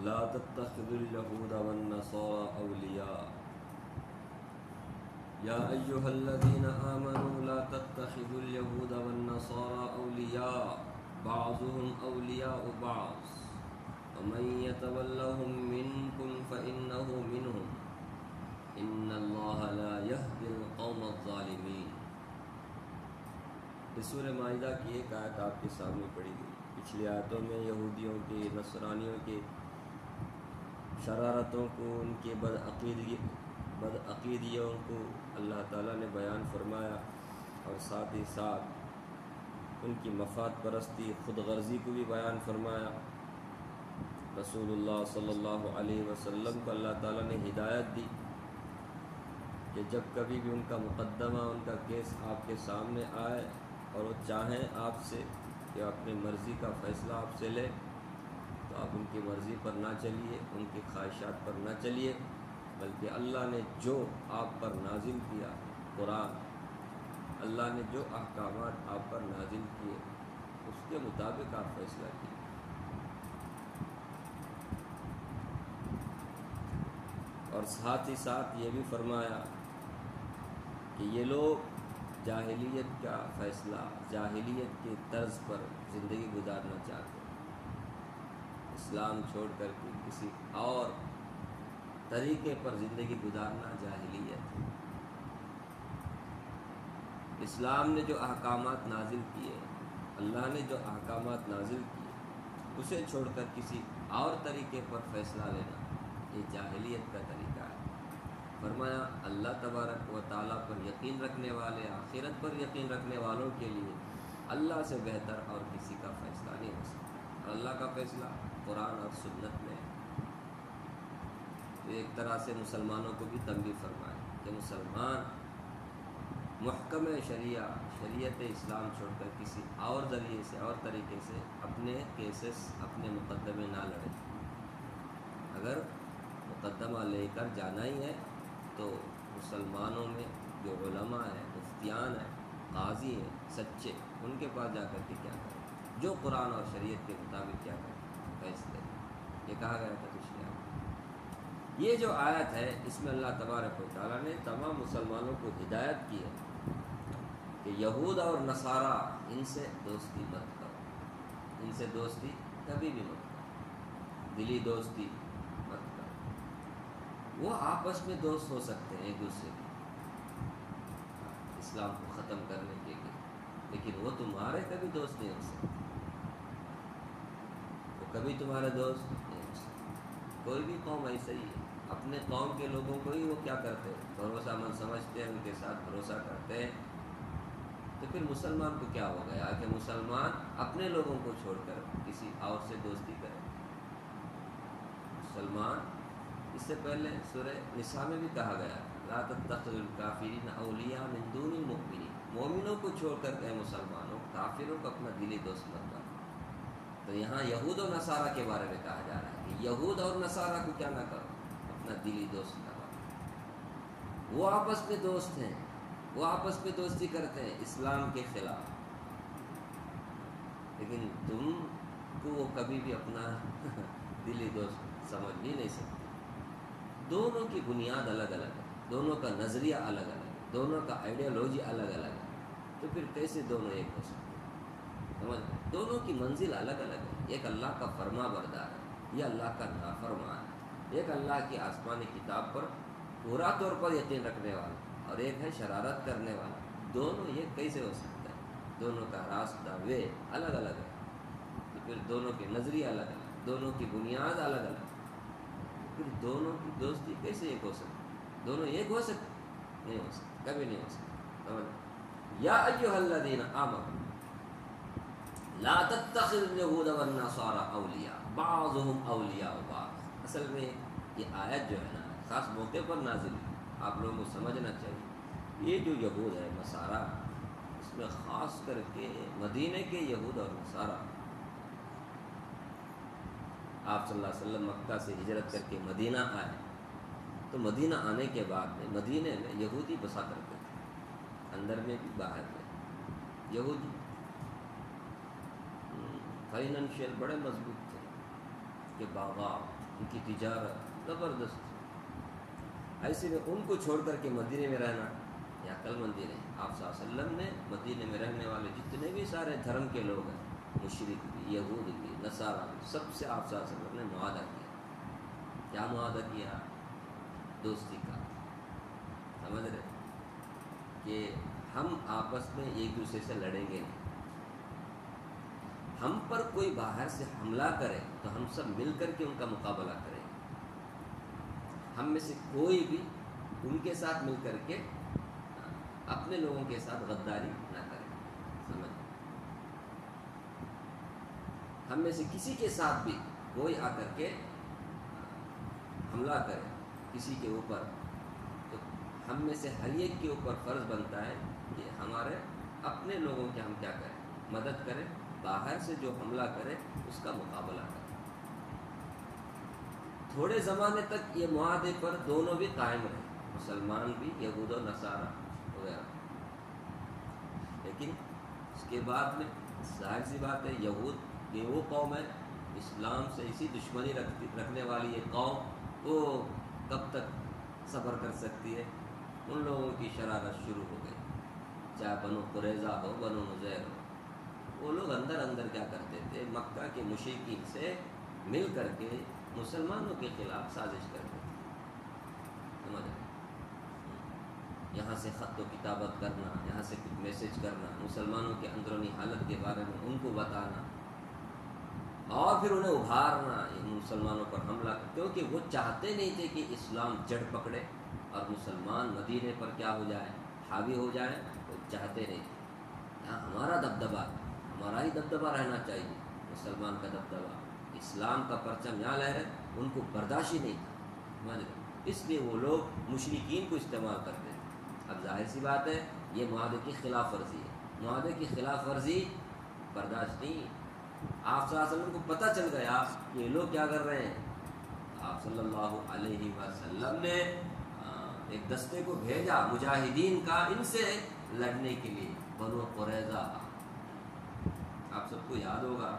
لا تتخذوا اليهود والنصارى أولياء يا أيها الذين آمنوا لا تتخذوا اليهود والنصارى أولياء بعضهم أولياء بعض ومن يتولهم منكم فإنه منهم إن الله لا يهدي القوم الظالمين۔ اس سورہ مائدہ کی ایک آیت آپ کے سامنے پڑھی گئی۔ پچھلی آیتوں میں یہودیوں کے، نصرانیوں کے شرارتوں کو، ان کے بدعقیدیوں کو اللہ تعالیٰ نے بیان فرمایا، اور ساتھ ہی ساتھ ان کی مفاد پرستی، خود غرضی کو بھی بیان فرمایا۔ رسول اللہ صلی اللہ علیہ وسلم کو اللہ تعالیٰ نے ہدایت دی کہ جب کبھی بھی ان کا مقدمہ، ان کا کیس آپ کے سامنے آئے اور وہ چاہیں آپ سے کہ اپنی مرضی کا فیصلہ آپ سے لے، تو آپ ان کی مرضی پر نہ چلیے، ان کی خواہشات پر نہ چلیے، بلکہ اللہ نے جو آپ پر نازل کیا قرآن، اللہ نے جو احکامات آپ پر نازل کیے اس کے مطابق آپ فیصلہ کیے۔ اور ساتھ ہی ساتھ یہ بھی فرمایا کہ یہ لوگ جاہلیت کا فیصلہ، جاہلیت کے طرز پر زندگی گزارنا چاہتے ہیں، اسلام چھوڑ کر کے کسی اور طریقے پر زندگی گزارنا جاہلیت ہے۔ اسلام نے جو احکامات نازل کیے، اللہ نے جو احکامات نازل کیے، اسے چھوڑ کر کسی اور طریقے پر فیصلہ لینا، یہ جاہلیت کا طریقہ ہے۔ فرمایا اللہ تبارک و تعالیٰ پر یقین رکھنے والے، آخرت پر یقین رکھنے والوں کے لیے اللہ سے بہتر اور کسی کا فیصلہ نہیں ہو سکتا، اور اللہ کا فیصلہ قرآن اور سنت میں ہے۔ ایک طرح سے مسلمانوں کو بھی تنبیہ فرمائے کہ مسلمان محکم شریعت اسلام چھوڑ کر کسی اور ذریعے سے اور طریقے سے اپنے کیسز، اپنے مقدمے نہ لڑیں۔ اگر مقدمہ لے کر جانا ہی ہے تو مسلمانوں میں جو علماء ہیں، مفتیان ہیں، قاضی ہیں سچے، ان کے پاس جا کر کے کیا کریں، جو قرآن اور شریعت کے مطابق کیا کریں، فیصلے۔ یہ کہا گیا تھا پچھلے آیت۔ یہ جو آیت ہے اس میں اللہ تبارک و تعالیٰ نے تمام مسلمانوں کو ہدایت کی ہے کہ یہود اور نصارہ ان سے دوستی مت کرو، ان سے دوستی کبھی بھی مت کرو، دلی دوستی مت کرو۔ وہ آپس میں دوست ہو سکتے ہیں ایک دوسرے کے، اسلام کو ختم کرنے کے لیے، لیکن وہ تمہارے کبھی دوست نہیں ہو سکتے، وہ کبھی تمہارے دوست نہیں ہو سکتے۔ کوئی بھی قوم ایسا ہی ہے، اپنے قوم کے لوگوں کو ہی وہ کیا کرتے ہیں، بھروسہ مند سمجھتے ہیں، ان کے ساتھ بھروسہ کرتے ہیں، تو پھر مسلمان کو کیا ہو گیا کہ مسلمان اپنے لوگوں کو چھوڑ کر کسی اور سے دوستی کرے۔ مسلمان، اس سے پہلے سورہ نساء میں بھی کہا گیا لا تتخذوا الکافرین اولیاء من دون المؤمنین، مومنوں کو چھوڑ کر کے مسلمانوں کافروں کو اپنا دلی دوست مت بناؤ۔ تو یہاں یہود اور نصارہ کے بارے میں کہا جا رہا ہے کہ یہود اور نصارہ کو کیا نہ کرو، اپنا دلی دوست نہ بناؤ۔ وہ آپس میں دوست ہیں، وہ آپس میں دوستی کرتے ہیں اسلام کے خلاف، لیکن تم کو وہ کبھی بھی اپنا دلی دوست سمجھ بھی نہیں سکتے۔ دونوں کی بنیاد الگ الگ ہے، دونوں کا نظریہ الگ الگ ہے، دونوں کا آئیڈیالوجی الگ الگ ہے، تو پھر کیسے دونوں ایک ہو سکتے ہیں؟ سمجھ؟ دونوں کی منزل الگ الگ ہے، ایک اللہ کا فرما بردار ہے، یہ اللہ کا نافرمان ہے، ایک اللہ کی آسمانی کتاب پر پورا طور پر یقین رکھنے والا، اور ایک ہے شرارت کرنے والا۔ دونوں یہ کیسے ہو سکتا ہے؟ دونوں کا راستہ وے الگ الگ ہے، تو پھر دونوں کے نظریے الگ الگ، دونوں کی بنیاد الگ الگ، پھر دونوں کی دوستی کیسے ایک ہو سکتی؟ دونوں ایک ہو سکتے؟ نہیں ہو سکتے، کبھی نہیں ہو سکتے۔ یا ایھا الذین آمنوا لا تتخذوا اليہود والنصارى اولیاء بعضهم اولیاء بعض۔ اصل میں یہ آیت جو ہے نا خاص موقع پر نازل ہے، آپ لوگوں کو سمجھنا چاہیے۔ یہ جو یہود ہے نصارہ، اس میں خاص کر کے مدینے کے یہود اور نصارہ، آپ صلی اللہ علیہ وسلم مکہ سے ہجرت کر کے مدینہ آئے، تو مدینہ آنے کے بعد میں مدینے میں یہودی بسا کرتے تھے، اندر میں بھی باہر میں یہودی، فائنینشیل بڑے مضبوط تھے کہ باغات، ان کی تجارت زبردست. ایسے میں ان کو چھوڑ کر کے مدینے میں رہنا یہ عقل مندی نہیں. آپ صلی اللہ علیہ وسلم نے مدینے میں رہنے والے جتنے بھی سارے دھرم کے لوگ ہیں، مشرک بھی، یہود بھی، نصارہ بھی، سب سے آپ صلی اللہ علیہ وسلم نے معاہدہ کیا. کیا معاہدہ کیا؟ دوستی کا. سمجھ رہے کہ ہم آپس میں ایک دوسرے سے لڑیں گے نہیں. ہم پر کوئی باہر سے حملہ کرے تو ہم سب مل کر کے ان کا مقابلہ کریں گے. ہم میں سے کوئی بھی ان کے ساتھ مل کر کے اپنے لوگوں کے ساتھ غداری نہ کرے. سمجھ، ہم میں سے کسی کے ساتھ بھی کوئی آ کر کے حملہ کرے کسی کے اوپر، تو ہم میں سے ہر ایک کے اوپر فرض بنتا ہے کہ ہمارے اپنے لوگوں کے ہم کیا کریں، مدد کریں. باہر سے جو حملہ کرے اس کا مقابلہ کریں. تھوڑے زمانے تک یہ معاہدے پر دونوں بھی قائم رہے، مسلمان بھی، یہود و نصارہ وغیرہ. لیکن اس کے بعد میں ظاہر سی بات ہے، یہود یہ وہ قوم ہے اسلام سے اسی دشمنی رکھنے والی یہ قوم، وہ کب تک صبر کر سکتی ہے؟ ان لوگوں کی شرارت شروع ہو گئی، چاہے بنو قریظہ ہو، بنو نذیر ہو. وہ لوگ اندر اندر کیا کرتے تھے، مکہ کے مشرکین سے مل کر کے مسلمانوں کے خلاف سازش کرتے تھے. سمجھ رہے؟ یہاں سے خط و کتابت کرنا، یہاں سے کچھ میسج کرنا، مسلمانوں کے اندرونی حالت کے بارے میں ان کو بتانا، اور پھر انہیں ابھارنا مسلمانوں پر حملہ کر. کیونکہ وہ چاہتے نہیں تھے کہ اسلام جڑ پکڑے اور مسلمان مدینے پر کیا ہو جائے، حاوی ہو جائے. وہ چاہتے نہیں تھے. یہاں ہمارا دبدبہ، ہمارا ہی دبدبہ رہنا چاہیے، مسلمان کا دبدبہ، اسلام کا پرچم یہاں لہرے، ان کو برداشت ہی نہیں تھا. اس لیے وہ لوگ مشرکین کو استعمال کرتے ہیں. اب ظاہر سی بات ہے یہ معاہدے کی خلاف ورزی ہے. معاہدے کی خلاف ورزی برداشت نہیں. آپ صلی اللہ علیہ وسلم کو پتہ چل گیا کہ یہ لوگ کیا کر رہے ہیں. آپ صلی اللہ علیہ وسلم نے ایک دستے کو بھیجا مجاہدین کا ان سے لڑنے کے لیے. بنو قریظہ، آپ سب کو یاد ہوگا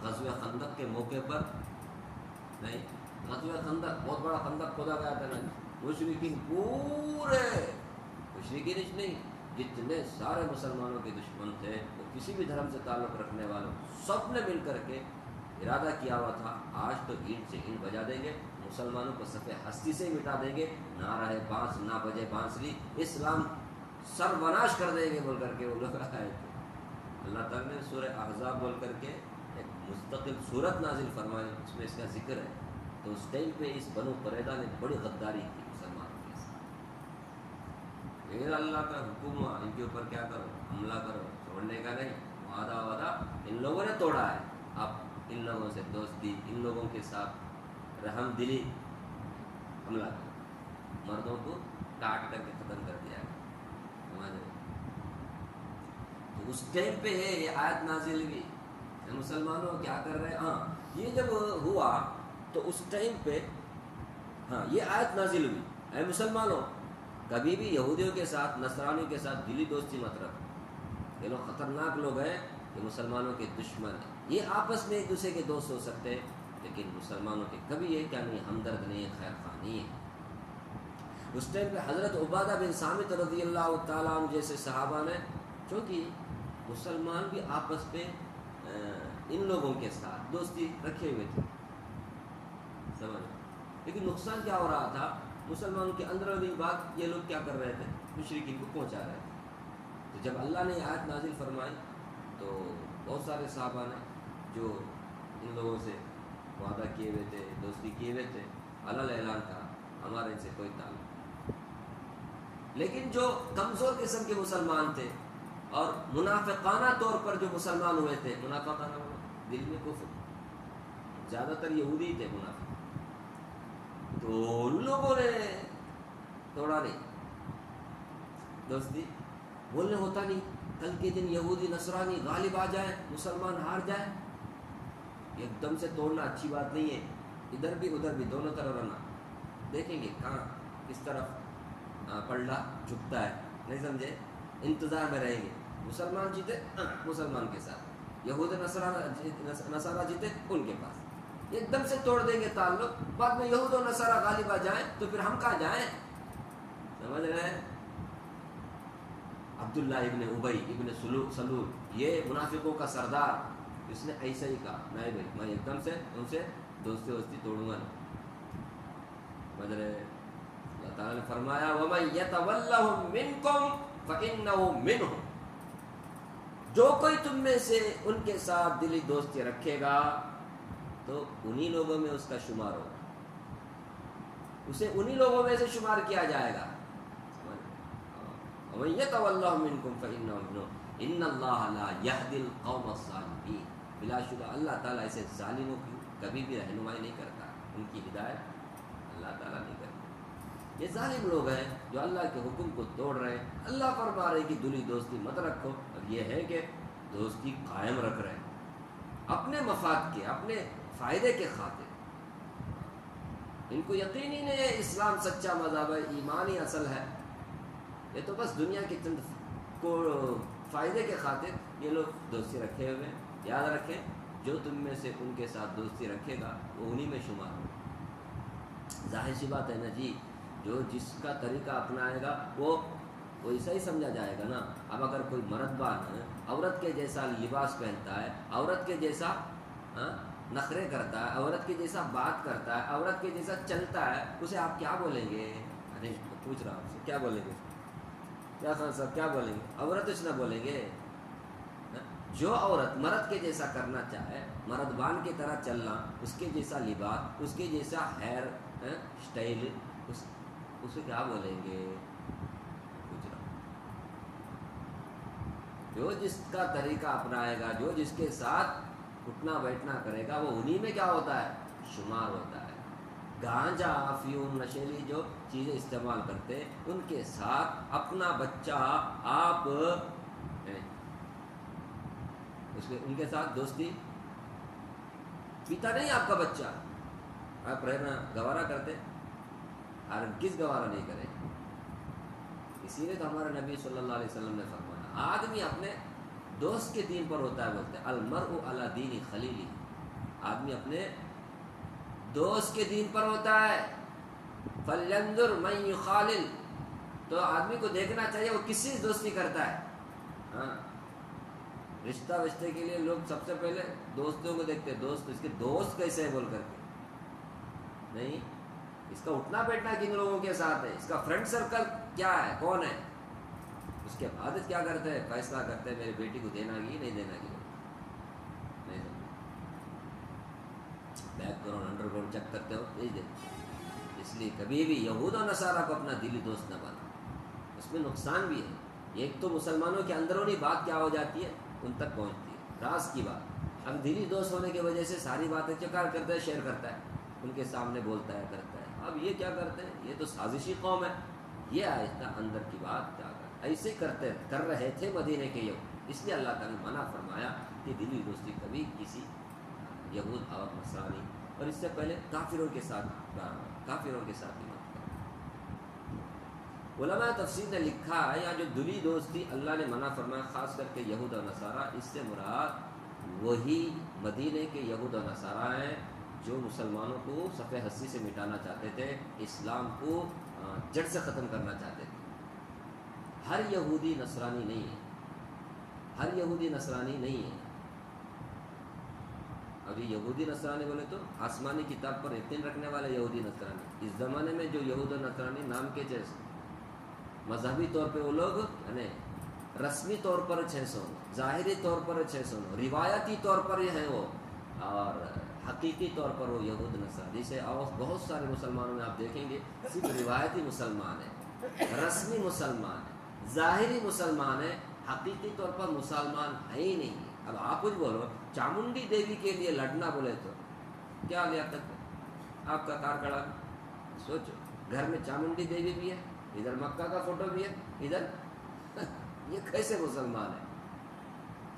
غزوہ خندق کے موقع پر، نہیں غزوہ خندق بہت بڑا خندق کھودا گیا تھا نا. مشرکین پورے، مشرکین نہیں، جتنے سارے مسلمانوں کے دشمن تھے، وہ کسی بھی دھرم سے تعلق رکھنے والوں، سب نے مل کر کے ارادہ کیا ہوا تھا آج تو اینٹ سے اینٹ بجا دیں گے، مسلمانوں کو صفحہ ہستی سے مٹا دیں گے، نہ رہے بانس نہ بجے بانسری، اسلام سربناش کر دیں گے بول کر کے وہ لوگ آئے تھے. اللہ تعالیٰ نے سورہ احزاب بول کر کے ایک مستقل صورت نازل فرمائی، اس میں اس کا ذکر ہے. تو اس ٹائم پہ اس بنو قریظہ نے بڑی غداری کی مسلمانوں کے ساتھ. پھر اللہ کا حکم ہوا ان کے اوپر کیا کرو، حملہ کرو، چھوڑنے کا نہیں. وعدہ ان لوگوں نے توڑا ہے. اب ان لوگوں سے دوستی، ان لوگوں کے ساتھ رحم دلی، حملہ کرو، مردوں کو کاٹ کر کے ختم کر دیا ہے. تو اس ٹائم پہ ہے یہ آیت نازل ہوئی. مسلمانوں کیا کر رہے ہیں. ہاں یہ جب ہوا تو اس ٹائم پہ یہ آیت نازل ہوئی، اے مسلمانوں کبھی بھی یہودیوں کے ساتھ، نصرانیوں کے ساتھ دلی دوستی مت رکھو. یہ لوگ خطرناک لوگ ہیں، یہ مسلمانوں کے دشمن ہیں. یہ آپس میں ایک دوسرے کے دوست ہو سکتے ہیں لیکن مسلمانوں کے کبھی یہ کیا نہیں، ہمدرد نہیں ہے، خیر خواہ نہیں ہے. اس ٹائم پہ حضرت عبادہ بن صامت رضی اللہ تعالیٰ عنہ جیسے صحابہ نے، چونکہ مسلمان بھی آپس میں ان لوگوں کے ساتھ دوستی رکھے ہوئے تھے، سمجھ. لیکن نقصان کیا ہو رہا تھا، مسلمانوں کے اندرونی بات یہ لوگ کیا کر رہے تھے، مشرکین کو پہنچا رہے تھے. تو جب اللہ نے آیت نازل فرمائی تو بہت سارے صحابہ نے جو ان لوگوں سے وعدہ کیے ہوئے تھے، دوستی کیے ہوئے تھے، علل اعلان کہا ہمارے ان سے کوئی تعلق. لیکن جو کمزور قسم کے مسلمان تھے اور منافقانہ طور پر جو مسلمان ہوئے تھے، منافقانہ دل میں کفر، زیادہ تر یہودی تھے منافق، تو ان لوگوں نے توڑا نہیں دوستی. بولنے ہوتا نہیں کل کے دن یہودی نصرانی غالب آ جائے، مسلمان ہار جائے، ایک دم سے توڑنا اچھی بات نہیں ہے. ادھر بھی ادھر بھی دونوں طرف رہنا. دیکھیں گے کہاں کس طرف پلڑا جھکتا ہے، نہیں سمجھے، انتظار میں رہیں گے. مسلمان جیتے مسلمان کے ساتھ، یہود نصارہ جیتے ان کے پاس. ایک دم سے توڑ دیں گے تعلق، بعد میں یہود و نصارہ غالب آ جائیں تو پھر ہم کہاں جائیں؟ سمجھ رہے ہیں؟ عبداللہ ابن ابی ابن سلول یہ منافقوں کا سردار، اس نے ایسا ہی کہا نہیں بھائی میں ایک دم سے ان سے دوستی وستی توڑوں گا نہیں. سمجھ رہے؟ اللہ تعالیٰ نے فرمایا وَمَن يَتَوَلَّهُم مِّنكُمْ فَإِنَّهُ مِنْهُمْ، جو کوئی تم میں سے ان کے ساتھ دلی دوستی رکھے گا تو انہی لوگوں میں اس کا شمار ہوگا، اسے انہی لوگوں میں سے شمار کیا جائے گا. وَمَن يَتَوَلَّهُم مِّنكُمْ فَإِنَّهُ مِنْهُمْ إِنَّ اللَّهَ لَا يَهْدِي الْقَوْمَ الظَّالِمِينَ. بلا شبہ اللہ تعالیٰ ایسے ظالموں کی کبھی بھی رہنمائی نہیں کرتا، ان کی ہدایت اللہ تعالیٰ نہیں کرتا. یہ ظالم لوگ ہیں جو اللہ کے حکم کو توڑ رہے ہیں. اللہ فرما رہے کہ دلی دوستی مت رکھو، اور یہ ہے کہ دوستی قائم رکھ رہے ہیں اپنے مفاد کے، اپنے فائدے کے خاطر. ان کو یقین ہی نہیں ہے اسلام سچا مذہب ہے، ایمان ہی اصل ہے. یہ تو بس دنیا کے چند کو فائدے کے خاطر یہ لوگ دوستی رکھے ہوئے. یاد رکھیں جو تم میں سے ان کے ساتھ دوستی رکھے گا وہ انہی میں شمار ہوگا. ظاہر سی بات ہے نا جی، جو جس کا طریقہ اپنائے گا وہ ایسا ہی سمجھا جائے گا نا. اب اگر کوئی مرد بان عورت کے جیسا لباس پہنتا ہے، عورت کے جیسا نخرے کرتا ہے، عورت کے جیسا بات کرتا ہے، عورت کے جیسا چلتا ہے، اسے آپ کیا بولیں گے؟ ارے پوچھ رہا ہوں آپ سے، کیا بولیں گے؟ کیا خان صاحب کیا بولیں گے؟ عورت اس نہ بولیں گے. جو عورت مرد کے جیسا کرنا چاہے، مرد بان کی طرح چلنا، اس کے جیسا لباس، اس کے جیسا ہیئر اسٹائل، اسے کیا بولیں گے؟ پوچھ رہا ہوں. جو جس کا طریقہ اپنائے گا، جو جس کے ساتھ اٹھنا بیٹھنا کرے گا وہ انہی میں کیا ہوتا ہے؟ شمار ہوتا ہے. گانجا، افیون، نشیلی جو چیزیں استعمال کرتے ان کے ساتھ اپنا بچہ آپ ان کے ساتھ دوستی پیتا نہیں. آپ کا بچہ آپ رہنا گوارا کرتے؟ ہرگز گوارا نہیں کرے. اسی لیے تو ہمارے نبی صلی اللہ علیہ وسلم نے فرمایا آدمی اپنے دوست کے دین پر ہوتا ہے. بولتے ہیں المرء علی دین خلیلی، آدمی اپنے دوست کے دین پر ہوتا ہے. فَلْيَنْظُرْ مَنْ يُخَالِلْ، تو آدمی کو دیکھنا چاہیے وہ کس سے دوستی کرتا ہے. ہاں، رشتہ کے لیے لوگ سب سے پہلے دوستوں کو دیکھتے ہیں. دوست اس کے دوست کیسے ہے بول کر کے نہیں، اس کا اٹھنا بیٹھنا کن لوگوں کے ساتھ ہے، اس کا فرینڈ سرکل کیا ہے، کون ہے. اس کے بعد کیا کرتے ہیں؟ فیصلہ کرتے ہیں میری بیٹی کو دینا کی نہیں دینا کی. نہیں back ground under ground check کرتے ہو نہیں دیتے. اس لیے کبھی بھی یہود و نصارہ کو اپنا دلی دوست نہ بنا، اس میں نقصان بھی ہے. ایک تو مسلمانوں کے اندرونی بات کیا ہو جاتی ہے ان تک پہنچتی ہے، راز کی بات. اب دلی دوست ہونے کی وجہ سے ساری باتیں چکار کرتا ہے، شیئر کرتا ہے، ان کے سامنے بولتا ہے، کرتا ہے. اب یہ کیا کرتے ہیں؟ یہ تو سازشی قوم ہے. یہ آہستہ اندر کی بات کیا کرتے ایسے کر رہے تھے مدینے کے یہود. اس لیے اللہ تعالیٰ نے منع فرمایا کہ دلی دوستی کبھی کسی یہود اور نصرانی اور اس سے پہلے کافروں کے ساتھ ہی مت کرو. علماء تفسیر نے لکھا ہے یا جو دلی دوستی اللہ نے منع فرمایا خاص کر کے یہود و نصارہ، اس سے مراد وہی مدینے کے یہود و نصارہ ہیں جو مسلمانوں کو صفحہ ہستی سے مٹانا چاہتے تھے، اسلام کو جڑ سے ختم کرنا چاہتے تھے. ہر یہودی نصرانی نہیں ہے، ہر یہودی نصرانی نہیں ہے. ابھی یہودی نصرانی بولے تو آسمانی کتاب پر یقین رکھنے والے یہودی نصرانی. اس زمانے میں جو یہود و نصرانی نام کے جیسے مذہبی طور پہ وہ لوگ یعنی رسمی طور پر 600، ظاہری طور پر 600، روایتی طور پر یہ ہیں وہ، اور حقیقی طور پر وہ یہود نصرانی. جسے بہت سارے مسلمانوں میں آپ دیکھیں گے صرف روایتی مسلمان ہیں، رسمی مسلمان ہیں، ظاہری مسلمان ہیں، حقیقی طور پر مسلمان ہے ہی نہیں. اب آپ کچھ بولو چامنڈی دیوی کے لیے لڑنا بولے تو کیا لیاقت ہے آپ کا کارکڑا؟ سوچو، گھر میں چامنڈی دیوی بھی ہے، ادھر مکہ کا فوٹو بھی ہے، ادھر یہ کیسے مسلمان ہے؟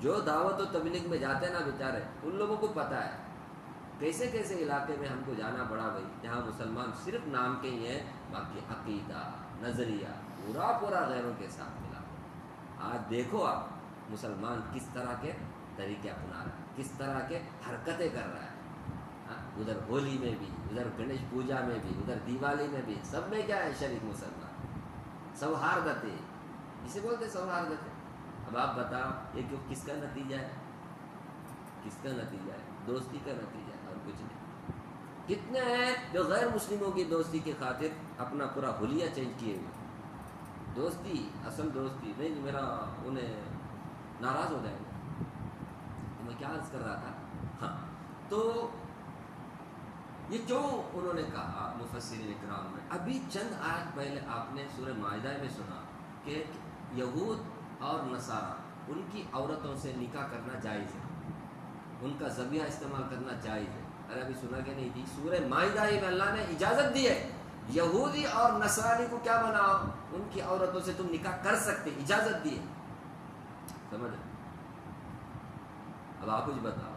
جو دعوت و تبلیغ میں جاتے ہیں نا بیچارے، ان لوگوں کو پتہ ہے کیسے کیسے علاقے میں ہم کو جانا پڑا بھائی، جہاں مسلمان صرف نام کے ہی ہیں، باقی عقیدہ نظریہ پورا غیروں کے ساتھ ملا. آج دیکھو آپ مسلمان کس طرح کے طریقے اپنا رہا ہے، کس طرح کے حرکتیں کر رہا ہے. ادھر ہولی میں بھی، ادھر گنیش پوجا میں بھی، ادھر دیوالی میں بھی، سب میں کیا ہے شریک مسلمان، سوہاردتے، اسے بولتے ہیں سوہاردتے۔ اب آپ بتاؤ یہ کس کا نتیجہ ہے؟ کس کا نتیجہ ہے؟ دوستی کا نتیجہ ہے، اور کچھ نہیں۔ کتنے ہیں جو غیر مسلموں کی دوستی کی خاطر اپنا پورا حلیہ چینج کیے ہوئے، دوستی اصل دوستی نہیں، میرا انہیں ناراض ہو جائے گا۔ تو میں کیا عرض کر رہا تھا، ہاں، تو یہ کیوں انہوں نے کہا مفسرین اکرام میں؟ ابھی چند آیت پہلے آپ نے سورہ مائدہ میں سنا کہ یہود اور نصارہ ان کی عورتوں سے نکاح کرنا جائز ہے، ان کا ذبیحہ استعمال کرنا جائز ہے۔ ارے ابھی سنا کہ نہیں تھی؟ سورہ مائدہ میں اللہ نے اجازت دی ہے، یہودی اور نصرانی کو کیا بناؤ، ان کی عورتوں سے تم نکاح کر سکتے، اجازت دی ہے، سمجھ؟ اب آپ کچھ بتاؤ،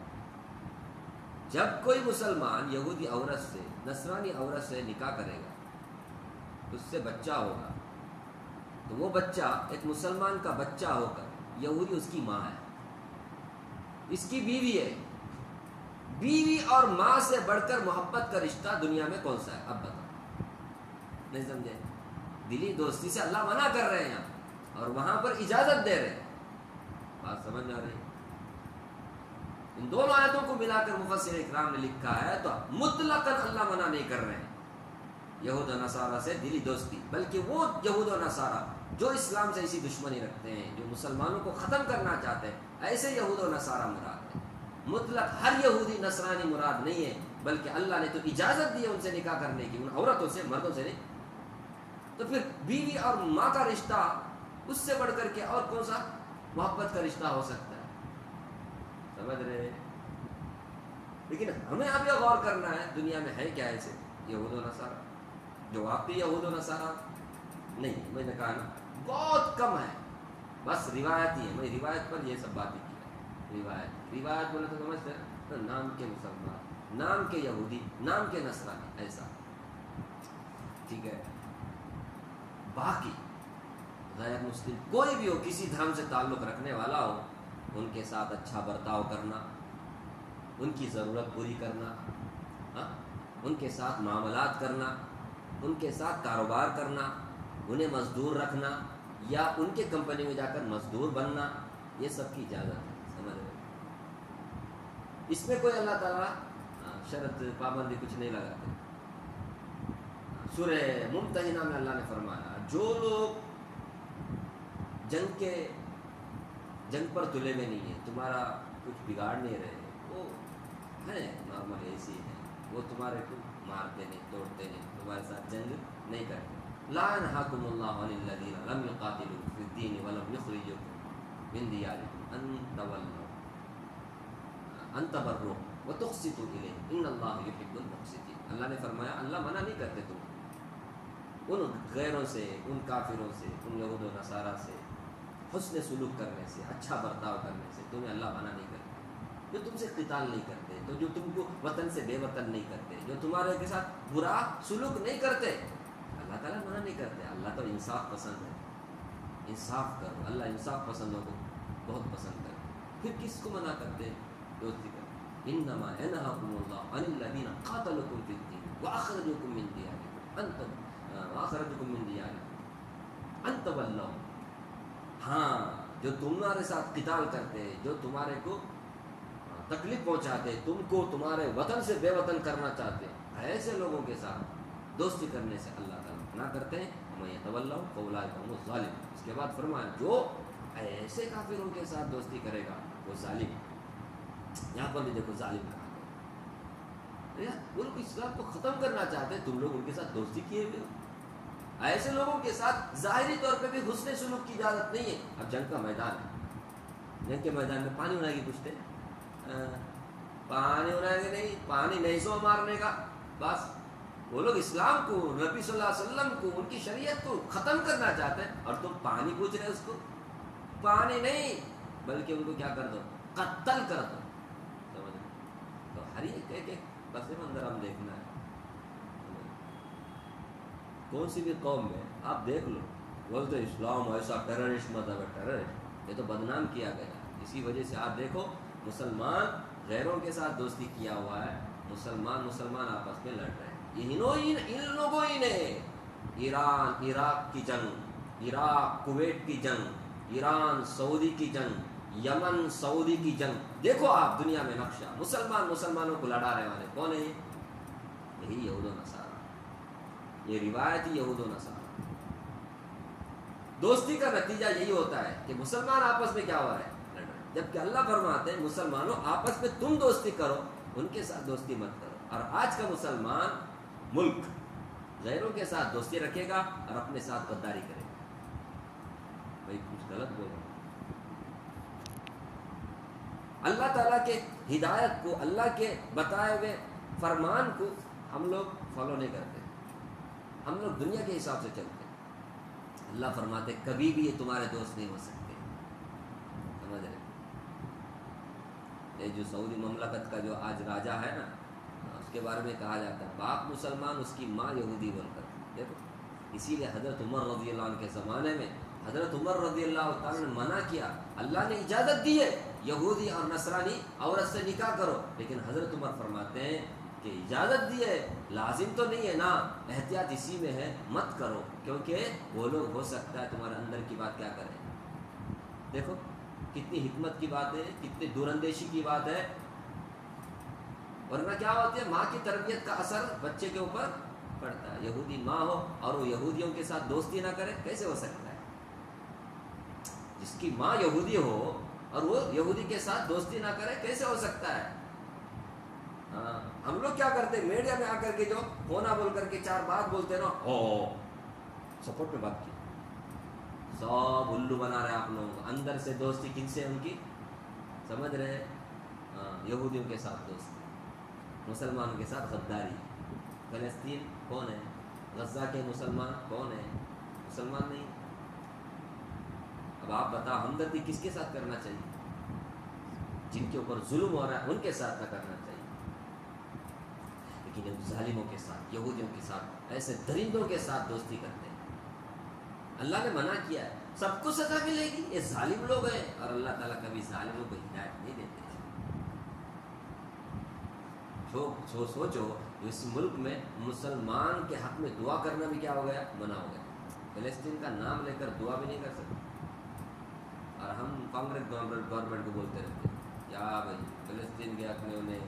جب کوئی مسلمان یہودی عورت سے، نصرانی عورت سے نکاح کرے گا، اس سے بچہ ہوگا، تو وہ بچہ ایک مسلمان کا بچہ ہو کر یہودی اس کی ماں ہے، اس کی بیوی ہے۔ بیوی اور ماں سے بڑھ کر محبت کا رشتہ دنیا میں کون سا ہے؟ اب بتاؤ، نہیں سمجھے؟ دلی دوستی سے اللہ منع کر رہے ہیں یہاں، اور وہاں پر اجازت دے رہے ہیں۔ بات سمجھ میں آ رہی ہے؟ ان دونوں آیتوں کو ملا کر مفسر اکرام نے لکھا ہے تو مطلقاً اللہ منع نہیں کر رہے ہیں یہود و نصارہ سے دلی دوستی، بلکہ وہ یہود و نصارہ جو اسلام سے ایسی دشمنی رکھتے ہیں، جو مسلمانوں کو ختم کرنا چاہتے ہیں، ایسے یہود و نصارہ مراد ہے۔ مطلق ہر یہودی نصرانی مراد نہیں ہے، بلکہ اللہ نے تو اجازت دی ہے ان سے نکاح کرنے کی، ان عورتوں سے، مردوں سے نہیں۔ تو پھر بیوی اور ماں کا رشتہ، اس سے بڑھ کر کے اور کون سا محبت کا رشتہ ہو سکتا ہے؟ سمجھ رہے؟ لیکن ہمیں اب یہ غور کرنا ہے دنیا میں ہے کیا ایسے یہود و نصارہ جو واقعی یہود و نصارہ نہیں؟ میں نے کہا نا بہت کم ہے، بس روایت ہی ہے۔ میں روایت پر یہ سب باتیں کی ہے، روایت بولے تو سمجھتے ہیں تو نام کے مسلمان، نام کے یہودی، نام کے نصرانی، ایسا ٹھیک ہے۔ باقی غیر مسلم کوئی بھی ہو، کسی دھرم سے تعلق رکھنے والا ہو، ان کے ساتھ اچھا برتاؤ کرنا، ان کی ضرورت پوری کرنا، ان کے ساتھ معاملات کرنا، ان کے ساتھ کاروبار کرنا، انہیں مزدور رکھنا یا ان کے کمپنی میں جا کر مزدور بننا، یہ سب کی اجازت ہے، سمجھ رہے؟ اس میں کوئی اللہ تعالیٰ شرط پابندی کچھ نہیں لگاتے۔ سورہ ممتحنہ میں اللہ نے فرمایا جو لوگ جنگ پر تلے میں نہیں ہیں، تمہارا کچھ بگاڑ نہیں رہے، وہ ہے نارمل ایسی ہے، وہ تمہارے کو مارتے نہیں، توڑتے نہیں، تمہارے ساتھ جنگ نہیں کرتے۔ لا ينهاكم الله عن الذين لم يقاتلوكم في الدين ولم يخرجوكم من دياركم ان تبروهم وتقسطوا اليهم ان الله يحب المقسطين۔ اللہ نے فرمایا اللہ منع نہیں کرتے تم ان غیروں سے، ان کافروں سے، ان یہود و نصارہ سے حسن سلوک کرنے سے، اچھا برتاؤ کرنے سے، تمہیں اللہ منع نہیں کرتے۔ جو تم سے قتال نہیں کرتے، تو جو تم کو وطن سے بے وطن نہیں کرتے، جو تمہارے کے ساتھ برا سلوک نہیں کرتے، اللہ تعالیٰ منع نہیں کرتے۔ اللہ تو انصاف پسند ہے، انصاف کرو، اللہ انصاف پسندوں کو بہت پسند ہے۔ پھر کس کو منع کرتے؟ دوستی کرتے۔ انما ينهاكم الله عن الذين قاتلوكم في الدين واخرجوكم من دياركم ان تولوهم۔ ہاں، جو تمہارے ساتھ قتال کرتے، جو تمہارے کو تکلیف پہنچاتے، تم کو تمہارے وطن سے بے وطن کرنا چاہتے، ایسے لوگوں کے ساتھ دوستی کرنے سے اللہ تعالیٰ منع کرتے ہیں۔ وَمَن يَتَوَلَّهُمْ فَأُولَٰئِكَ هُمُ الظَّالِمُونَ۔ اس کے بعد فرمایا جو ایسے کافروں کے ساتھ دوستی کرے گا وہ ظالم۔ یہاں پر بھی دیکھو ظالم کہا گیا، وہ لوگ اسلام کو ختم کرنا چاہتے ہیں، تم لوگ ان کے ساتھ دوستی کیے ہوئے ہو۔ ایسے لوگوں کے ساتھ ظاہری طور پہ بھی حسن سلوک کی اجازت نہیں ہے۔ اب جنگ کا میدان ہے، جنگ کے میدان میں پانی ہونے کی پوچھتے پانی ہونے کی نہیں، پانی نہیں سو مارنے کا، بس وہ لوگ اسلام کو، نبی صلی اللہ علیہ وسلم کو، ان کی شریعت کو ختم کرنا چاہتے ہیں، اور تم پانی پوچھ رہے اس کو؟ پانی نہیں، بلکہ ان کو کیا کر دو؟ قتل کر دو۔ تو ہر ایک پس منظر ہم دیکھنا ہے، کون سی بھی قوم میں آپ دیکھ لو، بولتے اسلام ایسا ٹیررسٹ مذہب ہے، ٹیررسٹ، یہ تو بدنام کیا گیا۔ اسی وجہ سے آپ دیکھو مسلمان غیروں کے ساتھ دوستی کیا ہوا ہے، مسلمان آپس میں لڑ رہے ہیں، ان لوگوں ہی نے ایران عراق کی جنگ، عراق کویت کی جنگ، ایران سعودی کی جنگ، یمن سعودی کی جنگ، دیکھو آپ دنیا میں نقشہ، مسلمانوں کو لڑا رہے والے کون ہیں؟ یہی یہود و نصارہ، یہ روایتی یہود و نصارہ۔ دوستی کا نتیجہ یہی ہوتا ہے کہ مسلمان آپس میں کیا ہو رہا ہے؟ لڑ رہے ہیں، جبکہ اللہ فرماتے ہیں مسلمانوں آپس میں تم دوستی کرو، ان کے ساتھ دوستی مت کرو۔ اور آج کا مسلمان ملک غیروں کے ساتھ دوستی رکھے گا اور اپنے ساتھ غداری کرے گا۔ بھائی کچھ غلط بول رہا ہوں؟ اللہ تعالیٰ کے ہدایت کو، اللہ کے بتائے ہوئے فرمان کو ہم لوگ فالو نہیں کرتے، ہم لوگ دنیا کے حساب سے چلتے ہیں۔ اللہ فرماتے کبھی بھی یہ تمہارے دوست نہیں ہو سکتے، سمجھ رہے؟ یہ جو سعودی مملکت کا جو آج راجہ ہے نا، اس کے بارے میں کہا جاتا ہے باپ مسلمان اس کی ماں یہودی بول کر۔ دیکھو اسی لیے حضرت عمر رضی اللہ عنہ کے زمانے میں حضرت عمر رضی اللہ تعالیٰ نے منع کیا، اللہ نے اجازت دی ہے یہودی اور نصرانی عورت سے نکاح کرو، لیکن حضرت عمر فرماتے ہیں کہ اجازت دی ہے، لازم تو نہیں ہے نا، احتیاط اسی میں ہے مت کرو، کیونکہ وہ لوگ ہو سکتا ہے تمہارے اندر کی بات کیا کریں۔ دیکھو کتنی حکمت کی بات ہے، کتنی دوراندیشی کی بات ہے، ورنہ کیا ہوتی ہے ماں کی تربیت کا اثر بچے کے اوپر پڑتا ہے۔ یہودی ماں ہو اور وہ یہودیوں کے ساتھ دوستی نہ کرے، کیسے ہو سکتا ہے؟ جس کی ماں یہودی ہو اور وہ یہودی کے ساتھ دوستی نہ کرے، کیسے ہو سکتا ہے؟ ہاں ہم لوگ کیا کرتے ہیں میڈیا میں آ کر کے جو ہونا بول کر کے چار بات بولتے ہیں نا، سپورٹ میں بات کی، سب الو بنا رہے ہیں آپ لوگوں کو، اندر سے دوستی کن سے ان کی؟ سمجھ رہے ہیں؟ یہودیوں کے ساتھ دوستی، مسلمانوں کے ساتھ غداری۔ فلسطین کون ہے؟ غزہ کے مسلمان کون ہے؟ مسلمان نہیں۔ اب آپ بتاؤ ہمدردی کس کے ساتھ کرنا چاہیے؟ جن کے اوپر ظلم ہو رہا ہے ان کے ساتھ نہ کرنا چاہیے، لیکن ان ظالموں کے ساتھ، یہودیوں کے ساتھ، ایسے درندوں کے ساتھ دوستی کرتے ہیں۔ اللہ نے منع کیا ہے، سب کو سزا ملے گی، یہ ظالم لوگ ہیں، اور اللہ تعالیٰ کبھی ظالموں کو ہدایت نہیں دیتے۔ سوچو اس ملک میں مسلمان کے حق میں دعا کرنا بھی کیا ہو گیا؟ منع ہو گیا۔ فلسطین کا نام لے کر دعا بھی نہیں کر سکتے، اور ہم کانگریس گورنمنٹ کو بولتے رہتے ہیں کیا بھائی فلسطین کے حق میں انہیں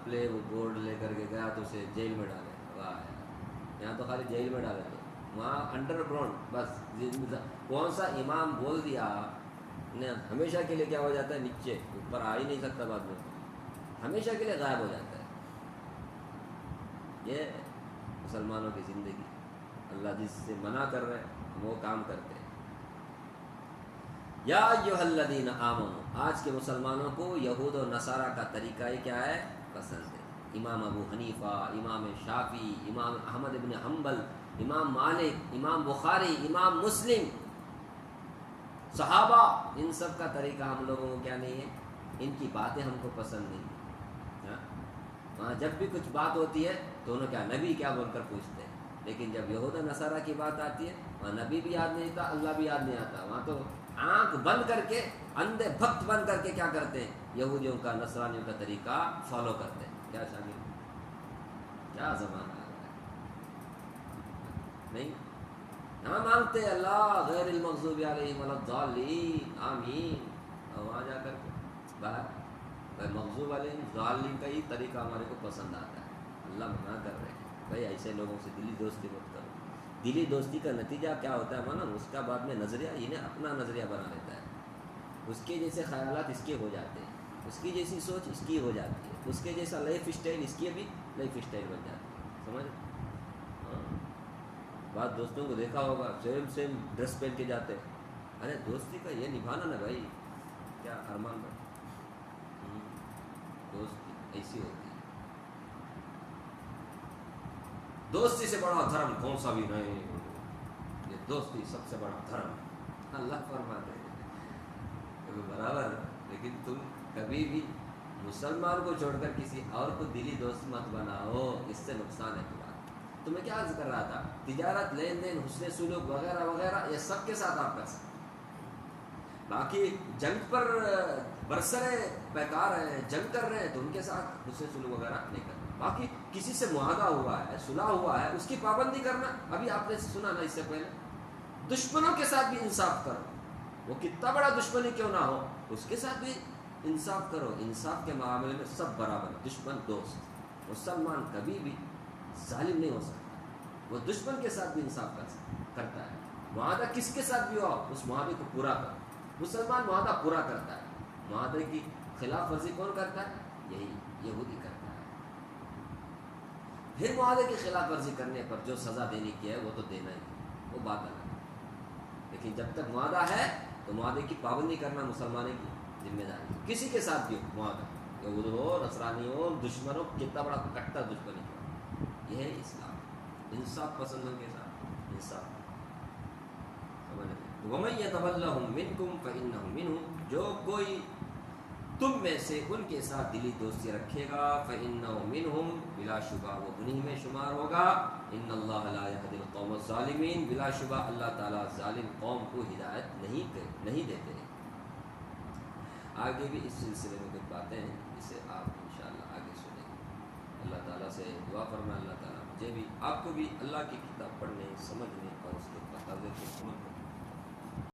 پلے بورڈ لے کر کے گیا تو اسے جیل میں ڈالے، واہ یہاں تو خالی جیل میں ڈالے تھے، وہاں انڈر گراؤنڈ بس کون سا امام بول دیا ہمیشہ کے لیے کیا ہو جاتا ہے؟ نیچے، اوپر آ ہی نہیں سکتا، بعد میں ہمیشہ کے لیے غائب ہو جاتا ہے۔ یہ مسلمانوں کی زندگی، اللہ جس سے منع کر رہے ہیں وہ کام کرتے ہیں۔ یا ایھا الذین آمنوا، آج کے مسلمانوں کو یہود و نصارہ کا طریقہ کیا ہے؟ پسند ہے۔ امام ابو حنیفہ، امام شافعی، امام احمد بن حنبل، امام مالک، امام بخاری، امام مسلم، صحابہ، ان سب کا طریقہ ہم لوگوں کو کیا نہیں ہے؟ ان کی باتیں ہم کو پسند نہیں ہیں۔ وہاں جب بھی کچھ بات ہوتی ہے تو انہوں کیا نبی کیا بول کر پوچھتے ہیں، لیکن جب یہود و نصارہ کی بات آتی ہے وہاں نبی بھی یاد نہیں آتا، اللہ بھی یاد نہیں آتا، وہاں تو آنکھ بند کر کے، اندھے بھکت بند کر کے کیا کرتے ہیں؟ یہودیوں کا، نصرانیوں کا طریقہ فالو کرتے ہیں۔ کیا شامل؟ کیا زمانہ آ رہا ہے؟ نہیں ہاں مانگتے اللہ غیر المغضوب علیہم ولا الضالین آمین، اور وہاں جا کر کے باہر مغضوب علیہم ضالین کا ہی طریقہ ہمارے کو پسند آتا ہے۔ اللہ منع کر رہے ہیں بھائی ایسے لوگوں سے دلی دوستی مت کرو۔ دلی دوستی کا نتیجہ کیا ہوتا ہے مانا؟ اس کا بعد میں نظریہ انہیں اپنا نظریہ بنا لیتا ہے، اس کے جیسے خیالات اس کے ہو جاتے ہیں، اس کی جیسی سوچ اس کی ہو جاتی ہے، اس کے جیسا لائف اسٹائل اس کی بھی لائف اسٹائل بن جاتی ہے، سمجھ؟ ہاں بعض دوستوں کو دیکھا ہوگا سیم ڈریس پہن کے جاتے ہیں، ارے دوستی کا یہ نبھانا نا بھائی، کیا ارمان بھائی، دوستی ایسی ہوتی ہے۔ دوستی سے بڑا دھرم کون سا بھی نہیں، یہ دوستی سب سے بڑا دھرم، اللہ فرماتے ہیں برابر۔ لیکن تم کبھی بھی مسلمان کو چھوڑ کر کسی اور کو دلی دوست مت بناؤ، اس سے نقصان ہے تمہارا۔ تو میں کیا عرض کر رہا تھا، تجارت، لین دین، حسن سلوک وغیرہ وغیرہ یہ سب کے ساتھ آپ کر سکتے، باقی جنگ پر برسرے پیکار ہیں، جنگ کر رہے ہیں تو ان کے ساتھ حسن سلوک وغیرہ نہیں کرنا. باقی کسی سے معاہدہ ہوا ہے، صلح ہوا ہے، اس کی پابندی کرنا. ابھی آپ نے سنا نا اس سے پہلے، دشمنوں کے ساتھ بھی انصاف کرو، وہ کتنا بڑا دشمنی کیوں نہ ہو اس کے ساتھ بھی انصاف کرو. انصاف کے معاملے میں سب برابر، دشمن دوست. مسلمان کبھی بھی ظالم نہیں ہو سکتا، وہ دشمن کے ساتھ بھی انصاف کرتا ہے. معاہدہ کس کے ساتھ بھی ہو اس معاہدے کو پورا کرو. مسلمان معاہدہ پورا کرتا ہے. معاہدے کی خلاف ورزی کون کرتا ہے؟ یہی یہودی کرتا ہے. پھر معاہدے کی خلاف ورزی کرنے پر جو سزا دینی کی ہے وہ تو دینا ہی ہے، وہ بات الگ ہے. لیکن جب تک معاہدہ ہے تو معاہدے کی پابندی کرنا مسلمانوں کی ذمہ داری. کسی کے ساتھ بھی معاہدہ، یہود ہو، نصرانی ہو، دشمن ہو، کتنا بڑا کٹا دشمنی ہو، یہ ہے اسلام. انصاف پسندوں کے ساتھ انصاف. وَمَن يَتَوَلَّهُم مِّنكُمْ فَإِنَّهُ مِنْهُمْ، جو کوئی تم میں سے ان کے ساتھ دلی دوستی رکھے گا، فَإِنَّهُ مِنْهُمْ، بلا شبہ وہ انہی میں شمار ہوگا. إِنَّ اللَّهَ لَا يَهْدِي الْقَوْمَ الظَّالِمِينَ، بلا شبہ اللہ تعالیٰ ظالم قوم کو ہدایت نہیں دیتے. آگے بھی اس سلسلے میں کچھ باتیں ہیں، اسے آپ انشاءاللہ آگے سنیں گے. اللہ تعالیٰ سے دعا فرمائیں اللہ تعالیٰ مجھے بھی آپ کو بھی اللہ کی کتاب پڑھنے، سمجھنے اور اس کے تقاضے کو